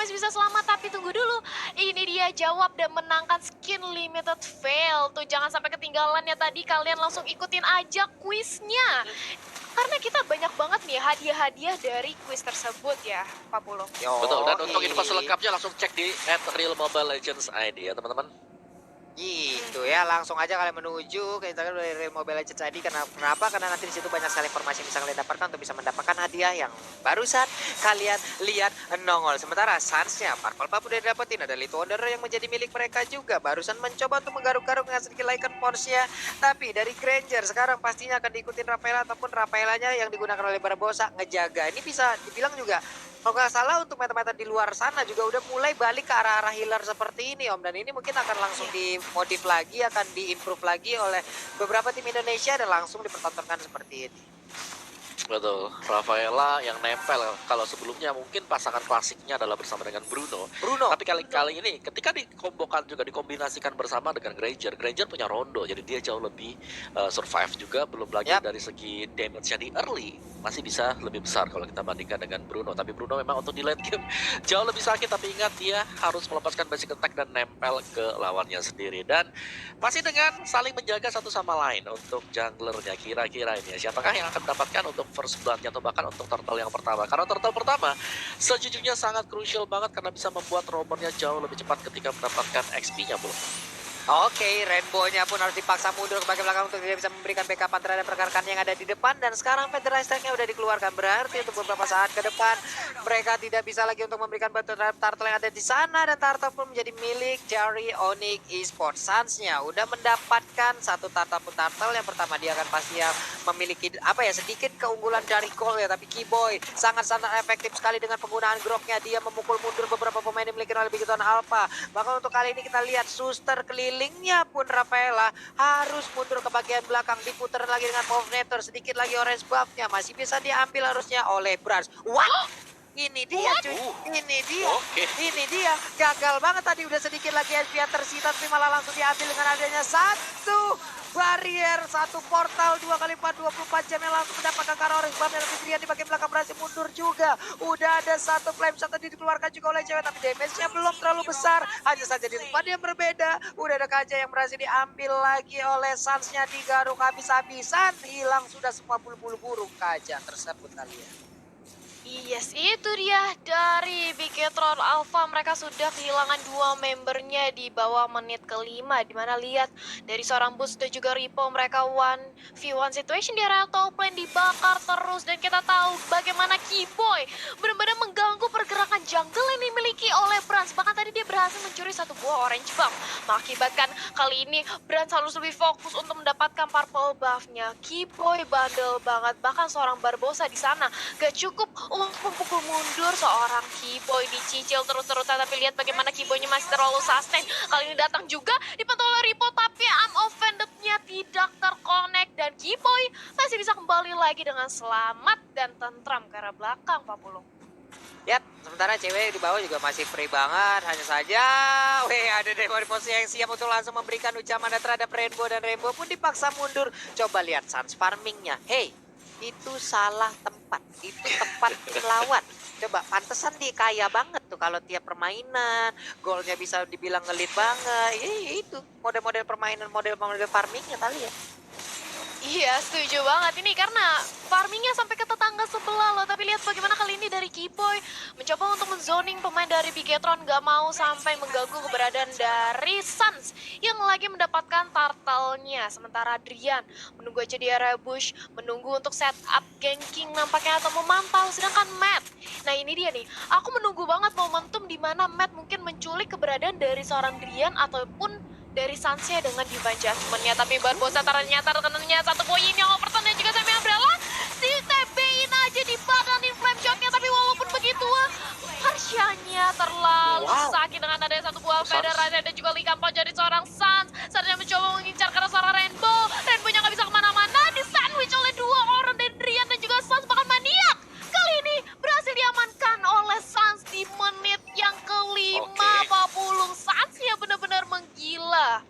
masih bisa selamat, tapi tunggu dulu. Ini dia jawab dan menangkan skin limited fail. Tuh jangan sampai ketinggalan ya tadi, kalian langsung ikutin aja kuisnya. Karena kita banyak banget nih hadiah-hadiah dari kuis tersebut ya, Pak Pulung. Betul, dan untuk info Yoi. selengkapnya langsung cek di @realmobilelegends.id ya teman-teman. Gitu ya, langsung aja kalian menuju ke Instagram dari Real Mobile Legends ID. Kenapa? Karena nanti di situ banyak sekali informasi yang bisa kalian dapatkan untuk bisa mendapatkan hadiah yang barusan kalian lihat nongol. Sementara Suns-nya, Purple Buff udah dapetin, ada Little Wonder yang menjadi milik mereka juga. Barusan mencoba untuk menggaruk-garuk dengan sedikit icon Force-nya. Tapi dari Granger sekarang pastinya akan diikutin Rafaela ataupun Rafaelanya yang digunakan oleh Barbosa ngejaga. Ini bisa dibilang juga kalau nggak salah untuk meta-meta di luar sana juga udah mulai balik ke arah-arah healer seperti ini Om. Dan ini mungkin akan langsung dimodif lagi, akan diimprove lagi oleh beberapa tim Indonesia dan langsung dipertontonkan seperti ini. Betul, Rafaela yang nempel. Kalau sebelumnya mungkin pasangan klasiknya adalah bersama dengan Bruno. Tapi kali ini ketika dikombokan juga dikombinasikan bersama dengan Granger. Granger punya Rondo, jadi dia jauh lebih survive juga. Belum lagi dari segi damage-nya di early masih bisa lebih besar kalau kita bandingkan dengan Bruno. Tapi Bruno memang untuk di late game jauh lebih sakit. Tapi ingat dia harus melepaskan basic attack dan nempel ke lawannya sendiri. Dan masih dengan saling menjaga satu sama lain untuk junglernya. Kira-kira ini siapakah yang akan mendapatkan untuk first blood atau bahkan untuk turtle yang pertama. Karena turtle pertama sejujurnya sangat crucial banget karena bisa membuat roamernya jauh lebih cepat ketika mendapatkan XP-nya, Bro. Oke, Rainbow-nya pun harus dipaksa mundur ke bagian belakang untuk dia bisa memberikan backup terhadap rekan-rekan yang ada di depan. Dan sekarang Federal Strike-nya udah dikeluarkan. Berarti untuk beberapa saat ke depan mereka tidak bisa lagi untuk memberikan bantuan terhadap turtle yang ada di sana. Dan turtle pun menjadi milik dari Onyx Esports. Suns-nya udah mendapatkan satu turtle. Yang pertama dia akan pasti yang memiliki sedikit keunggulan dari gol ya. Tapi Keyboy sangat-sangat efektif sekali dengan penggunaan groknya. Dia memukul mundur beberapa pemain yang dimiliki oleh Bigoton Alpha. Bahkan untuk kali ini kita lihat Suster kelilingnya pun Rafaela harus mundur ke bagian belakang, diputar lagi dengan Movnator, sedikit lagi orange buff-nya masih bisa diambil harusnya oleh Brans. Ini dia cuy, ini dia, gagal banget tadi, udah sedikit lagi SP yang tersisa tapi malah langsung diambil dengan adanya satu barrier, satu portal 2x4 24 jam yang langsung mendapatkan karena orange buff. Dan Fitrian di bagian belakang berhasil mundur juga. Udah ada satu flame shot tadi dikeluarkan juga oleh cewek, tapi damage-nya belum terlalu besar, hanya saja di tempat yang berbeda. Udah ada Kaja yang berhasil diambil lagi oleh Suns-nya, digaruk habis-habisan, hilang sudah semua bulu-bulu burung Kaja tersebut kalian. Yes, itu dia dari Bigetron Alpha. Mereka sudah kehilangan dua membernya di bawah menit kelima. Dimana lihat dari seorang Boost dan juga Ripo, mereka 1v1 situation di area top lane dibakar terus. Dan kita tahu bagaimana Keyboy benar-benar mengganggu pergerakan jungle yang dimiliki oleh Brans. Bahkan tadi dia berhasil mencuri satu buah orange buff, mengakibatkan kali ini Brans harus lebih fokus untuk mendapatkan purple buff-nya. Keyboy bandel banget, bahkan seorang Barbosa di sana gak cukup untuk memukul mundur seorang Keyboy, dicicil terus-terusan. Tapi lihat bagaimana Keyboy-nya masih terlalu sustain. Kali ini datang juga dibantu oleh Ripo, tapi Offended-nya tidak terkonek dan Keyboy masih bisa kembali lagi dengan selamat dan tentram ke arah belakang, Pak Pulung. Yap, sementara cewek di bawah juga masih free banget. Hanya saja, ada Demon Force yang siap untuk langsung memberikan ucapan terhadap Rainbow. Dan Rainbow pun dipaksa mundur. Coba lihat Suns farmingnya. Hey, itu salah tempat. Itu tempat tim lawan. Coba, pantesan dia kaya banget tuh kalau tiap permainan. Golnya bisa dibilang ngelit banget. Itu model-model permainan, model-model farmingnya kali ya. Iya, setuju banget ini karena farmingnya sampai ke tetangga sebelah loh. Tapi lihat bagaimana kali ini dari Keyboy mencoba untuk menzoning pemain dari Bigetron, gak mau sampai mengganggu keberadaan dari Suns yang lagi mendapatkan turtle-nya. Sementara Adrian menunggu aja di area bush, menunggu untuk setup ganking nampaknya atau memantau. Sedangkan Matt, nah ini dia nih, aku menunggu banget momentum di mana Matt mungkin menculik keberadaan dari seorang Drian ataupun dari Suns-nya dengan divine judgment-nya. Tapi Barbosa ternyata rekenannya satu poin yang overturn dan juga Semi Umbrella di TB-in aja di badan flame shot-nya. Tapi walaupun begitu, Harshanya terlalu sakit dengan adanya satu buah Federasi dan juga Likampo jadi seorang Suns. Saatnya mencoba mengincar ke seorang Rainbow. Rainbow-nya nggak bisa kemana-mana, di sandwich oleh dua orang dari Drian dan juga Suns, bahkan Maniak kali ini berhasil diamankan oleh Suns di menit yang kelima. Pak Pulung, Suns ya benar-benar menggila.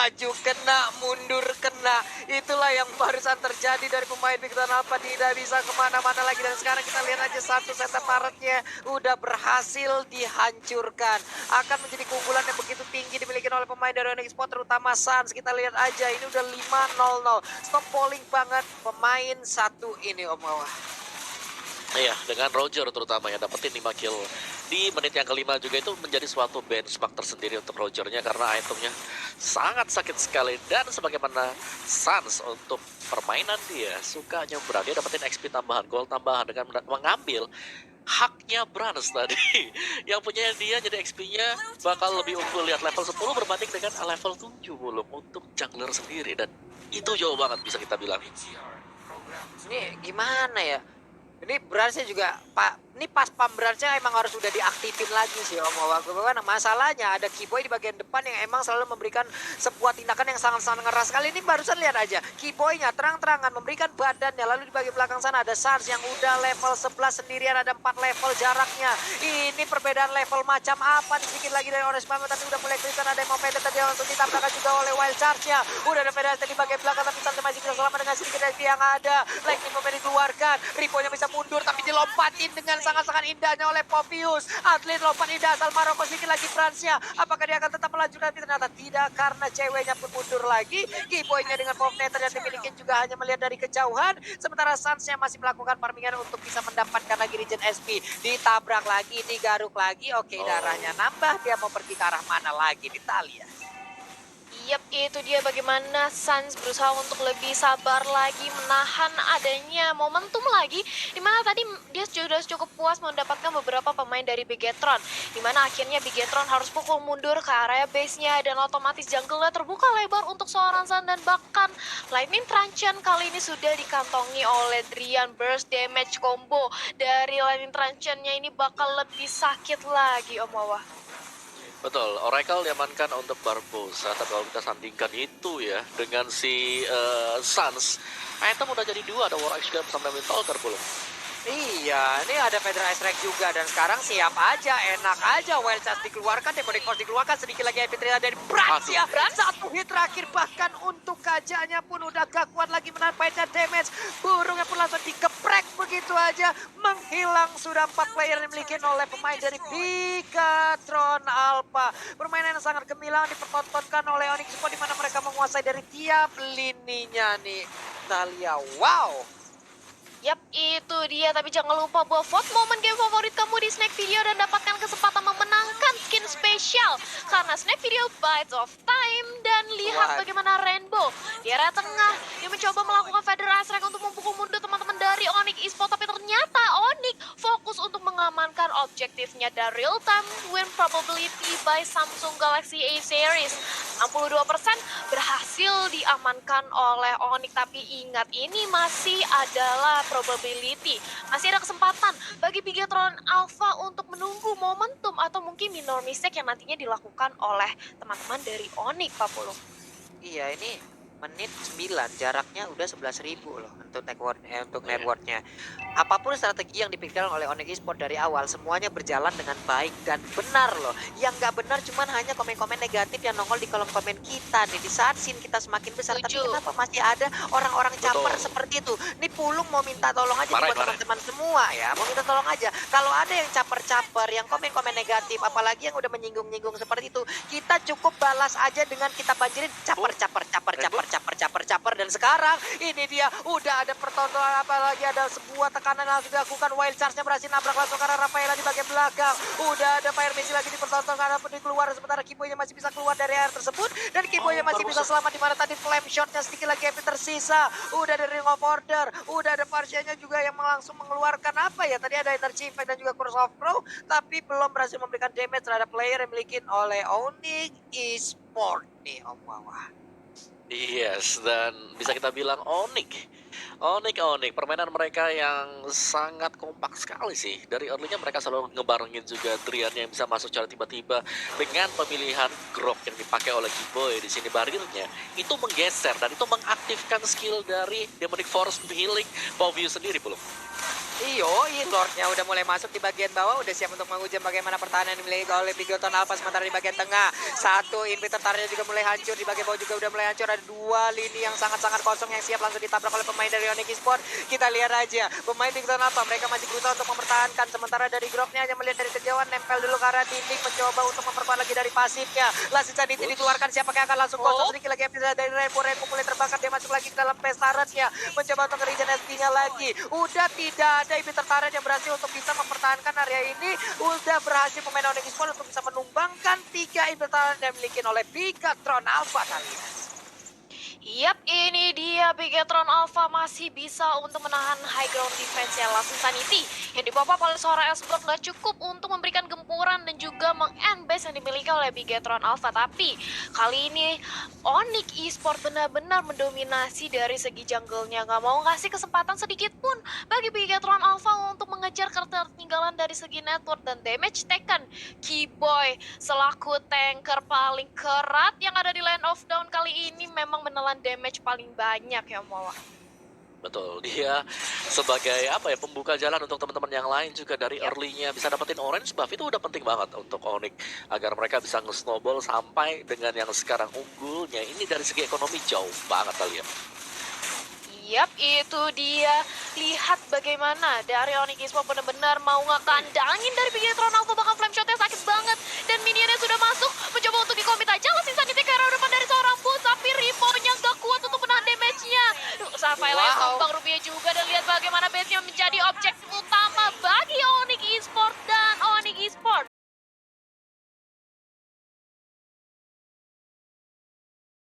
maju kena, mundur kena. Itulah yang barusan terjadi dari pemain Bigton Alpha, tidak bisa kemana-mana lagi. Dan sekarang kita lihat aja satu setup turretnya udah berhasil dihancurkan. Akan menjadi keunggulan yang begitu tinggi dimiliki oleh pemain dari Onyx Sport, terutama Suns. Kita lihat aja, ini udah 5-0. Stop polling banget pemain satu ini, Om Wawah. Iya, dengan Roger terutama yang dapetin 5 kill di menit yang kelima juga itu menjadi suatu benchmark tersendiri untuk Rogernya karena itemnya sangat sakit sekali. Dan sebagaimana Suns untuk permainan dia suka nyebrang, dia dapetin XP tambahan, gold tambahan dengan mengambil haknya Brans tadi yang punya dia, jadi XP-nya bakal lebih unggul. Lihat level 10 berbanding dengan level 7 belum untuk jungler sendiri, dan itu jauh banget bisa kita bilang. Ini gimana ya? Ini Bransnya juga, Pak, ini pas pam Bransnya emang harus udah diaktifin lagi sih Om Wawah. Karena masalahnya ada Kiboy di bagian depan yang emang selalu memberikan sebuah tindakan yang sangat-sangat ngeras. Kali ini barusan lihat aja, Kiboy-nya terang-terangan memberikan badannya. Lalu di bagian belakang sana ada Sars yang udah level 11 sendirian, ada 4 level jaraknya. Ini perbedaan level macam apa? Sedikit lagi dari Orange Mama, tapi udah mulai kelihatan ada yang mau pendek tadi langsung ditabrakkan juga oleh Wild Charge-nya. Udah ada Federasi di bagian belakang, tapi Sars masih bisa selamat dengan sedikit SP yang ada. Lightning Moment dikeluarkan, Ripo-nya bisa mundur tapi dilompatin dengan sangat-sangat indahnya oleh Popius. Atlet lompat indah asal Maroko, sedikit lagi Fransnya. Apakah dia akan tetap melanjutkan? Tapi ternyata tidak, karena ceweknya pun mundur lagi. Keyboy-nya dengan Pop Nether yang dimiliki juga hanya melihat dari kejauhan. Sementara Suns-nya masih melakukan farmingan untuk bisa mendapatkan lagi Regen SP. Ditabrak lagi, digaruk lagi. Oke, darahnya nambah. Dia mau pergi ke arah mana lagi? Kita lihat. Yap, itu dia bagaimana Suns berusaha untuk lebih sabar lagi, menahan adanya momentum lagi, dimana tadi dia sudah cukup puas mendapatkan beberapa pemain dari Bigetron, dimana akhirnya Bigetron harus pukul mundur ke area base-nya, dan otomatis jungle-nya terbuka lebar untuk seorang Sun, dan bahkan Lightning Truncheon kali ini sudah dikantongi oleh Drian. Burst damage combo dari Lightning Truncheon-nya ini bakal lebih sakit lagi, Om Wawah. Betul, Oracle diamankan untuk Barbosa. Tapi kalau kita sandingkan itu ya dengan si Suns, item udah jadi 2, ada War Axe juga bersama Windtalker belum. Iya, ini ada Federal Strike juga, dan sekarang siap aja, enak aja. Wild Charge dikeluarkan, Demonic Force dikeluarkan, sedikit lagi MP dari Brans ya. Satu hit terakhir, bahkan untuk kajaknya pun udah gak kuat lagi menahan fight-nya damage. Burungnya pun langsung dikeprek begitu aja, menghilang. Sudah 4 player yang dimiliki oleh pemain dari Bigetron Alpha. Permainan yang sangat gemilang dipertontonkan oleh Onyx Sport, di mana mereka menguasai dari tiap lininya nih. Kita lihat, wow. Yap, itu dia. Tapi jangan lupa buat vote momen game favorit kamu di Snack Video dan dapatkan kesempatan memenangkan skin spesial. Karena Snack Video Bites of Time. Dan lihat bagaimana Rainbow di area tengah. Dia mencoba melakukan Federal Strike untuk memukul mundur teman-teman dari Onyx Esports. Tapi ternyata Onyx fokus untuk mengamankan objektifnya. Dan real time win probability by Samsung Galaxy A Series 62% berhasil diamankan oleh Onyx. Tapi ingat, ini masih adalah probability. Masih ada kesempatan bagi Bigetron Alpha untuk menunggu momentum atau mungkin minor mistake yang nantinya dilakukan oleh teman-teman dari Onyx, Pak Pulung. Iya, ini menit 9, jaraknya udah 11.000 loh untuk networknya. Apapun strategi yang dipikirkan oleh Onyx Esports dari awal, semuanya berjalan dengan baik dan benar loh. Yang nggak benar cuman hanya komen-komen negatif yang nongol di kolom komen kita nih. Di saat scene kita semakin besar, tapi kenapa masih ada orang-orang caper seperti itu? Nih Pulung mau minta tolong aja buat teman-teman semua ya, mau minta tolong aja. Kalau ada yang caper-caper, yang komen-komen negatif, apalagi yang udah menyinggung-nyinggung seperti itu, kita cukup balas aja dengan kita banjirin caper. Dan sekarang ini dia udah ada pertontonan, apalagi ada sebuah tekanan yang harus dilakukan. Wild Charge-nya berhasil nabrak langsung karena Rafaela di bagian belakang. Udah ada Fire Messi lagi dipertontonkan, pun keluar, sementara Kiboy-nya masih bisa keluar dari air tersebut, dan Kiboy-nya masih bisa selamat, di mana tadi flame shot-nya sedikit lagi MP tersisa. Udah ada Ring of Order, udah ada Parsia-nya juga yang langsung mengeluarkan apa ya, tadi ada Energy Impact dan juga Cross of Crow, tapi belum berhasil memberikan damage terhadap player yang dimiliki oleh Onyx Esports nih, Om Wawah. Yes, dan bisa kita bilang Onyx, permainan mereka yang sangat kompak sekali sih. Dari early-nya mereka selalu ngebarengin juga Drian yang bisa masuk secara tiba-tiba dengan pemilihan grok yang dipakai oleh Kiboy. Di sini barilnya itu menggeser dan itu mengaktifkan skill dari Demonic Force healing Poview sendiri belum. Lordnya udah mulai masuk di bagian bawah, udah siap untuk menguji bagaimana pertahanan yang dimiliki oleh Bigoton Alpha. Sementara di bagian tengah, satu inverternya juga mulai hancur, di bagian bawah juga udah mulai hancur. Ada dua lini yang sangat-sangat kosong yang siap langsung ditabrak oleh pemain dari Onyx Esports. Kita lihat aja, pemain Bigoton Alpha, mereka masih berusaha untuk mempertahankan. Sementara dari Groknya hanya melihat dari kejauhan, nempel dulu ke arah dinding, mencoba untuk memperkuat lagi dari pasifnya. Last Insanity dikeluarkan, siapakah yang akan langsung kosong. Sedikit lagi episode dari Rainbow mulai terbakar, dia masuk lagi ke dalam pesta Rage-nya, mencoba untuk nge-regen SD-nya lagi. Udah tidak ada inverter yang berhasil untuk bisa mempertahankan area ini. Udah berhasil pemain Onyx Esports untuk bisa menumbangkan 3 inverter yang dimiliki oleh Bigatron Alpha kali ini. Yap, ini dia Bigetron Alpha masih bisa untuk menahan high ground defense-nya Last Insanity yang dipop-up oleh seorang Esport nggak cukup untuk memberikan gempuran dan juga meng-end base yang dimiliki oleh Bigetron Alpha. Tapi kali ini Onyx Esports benar-benar mendominasi dari segi jungle-nya, nggak mau ngasih kesempatan sedikit pun bagi Bigetron Alpha untuk mengejar ketertinggalan dari segi network dan damage taken. Keyboy selaku tanker paling kerat yang ada di Land of Dawn kali ini memang menelan damage paling banyak ya Moa. Betul, dia sebagai pembuka jalan untuk teman-teman yang lain juga dari early-nya bisa dapetin orange buff itu udah penting banget untuk Onyx agar mereka bisa nge-snowball sampai dengan yang sekarang unggulnya. Ini dari segi ekonomi jauh banget kali ya. Yap, itu dia. Lihat bagaimana dari Onyx Esports benar-benar mau ngekandangin dari Bigetron Alpha, bahkan flame shotnya sakit banget. Dan minionnya sudah masuk, mencoba untuk dikomit aja lah Insanity ke arah depan dari seorang boost. Tapi Ripo-nya gak kuat untuk menahan damage-nya. Rafaela yang tumbang, Rubia juga. Dan lihat bagaimana base-nya menjadi objek